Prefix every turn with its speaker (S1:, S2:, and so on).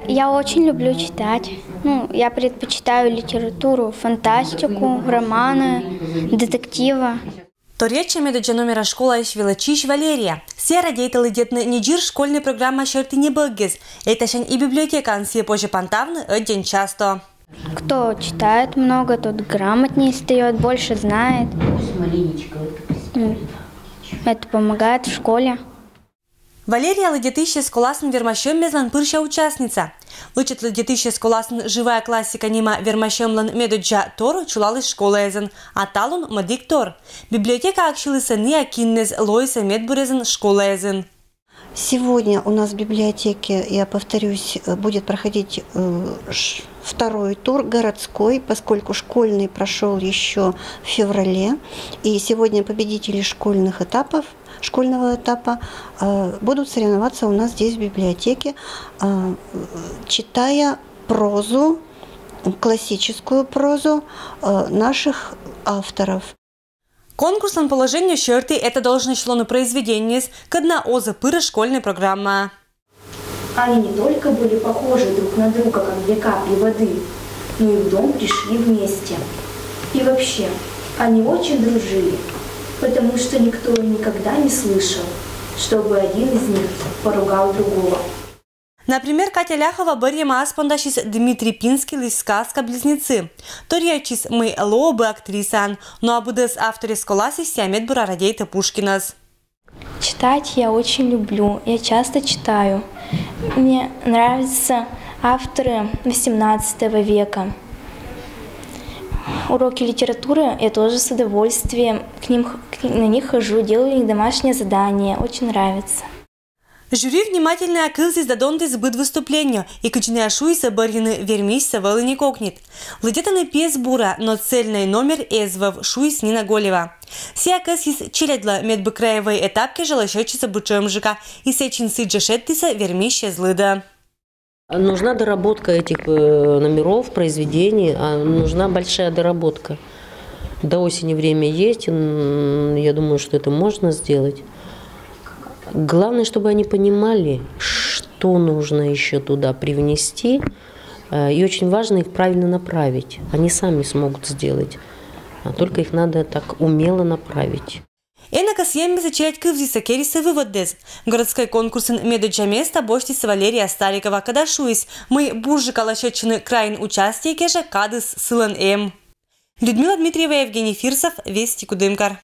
S1: Я очень люблю читать. Я предпочитаю литературу, фантастику, романы, детективы.
S2: Торече медоджа номера школа Величиш Валерия. Все родители детны неджир школьная программа шерты не богез. Это шань и библиотека анси позже пантавны один часто.
S1: Кто читает много, тот грамотнее стает, больше знает. Это помогает в школе.
S2: Валерия ледетыще с классным вермащем мезлан пырша участница. Лучит ледетыще с классным живая классика нима вермащем лан медоджа Тор чулал из школы эзен, а талун мадик Тор. Библиотека акшилыса не акиннез лоиса медбурезен школа эзен.
S3: Сегодня у нас в библиотеке, я повторюсь, будет проходить второй тур городской, поскольку школьный прошел еще в феврале. И сегодня победители школьного этапа будут соревноваться у нас здесь в библиотеке, читая прозу, классическую прозу наших авторов.
S2: Конкурсом положения шерты это должно шло на произведение к одна оза пыра школьной программы.
S4: Они не только были похожи друг на друга, как две капли воды, но и в дом пришли вместе. И вообще, они очень дружили, потому что никто и никогда не слышал, чтобы один из них поругал другого.
S2: Например, Катя Ляхова барьема аспондашис Дмитрий Пинский лишь сказка «Близнецы». Торьячис мы лобы актрисан, но абудес авторе сколасис сямет бура радейта Пушкинас.
S5: Читать я очень люблю, я часто читаю. Мне нравятся авторы XVIII века. Уроки литературы я тоже с удовольствием на них хожу, делаю их домашнее задание, очень нравится.
S2: Жюри внимательно окылзис дадонтис быт выступления и кучне ашуиса барьины вермисса вэлы не кокнет. Лететаны пес бура, но цельный номер эзвав шуис Нина Голева. Сия кэсис челядла медбыкраевой этапке желащечица бычемжика и сечин сиджашеттиса вермища злыда.
S6: Нужна доработка этих номеров, произведений, нужна большая доработка. До осени время есть, я думаю, что это можно сделать. Главное, чтобы они понимали, что нужно еще туда привнести, и очень важно их правильно направить. Они сами смогут сделать, только их надо так умело направить.
S2: Энака съемся читать кывзиса кериса выводез. Городской конкурс медоджа места боштиса Валерия Старикова, когда шуис мы буржи калашечины краин участия кежа кадыс сылан Людмила Дмитриева, Евгений Фирсов, Вести Кудымкар.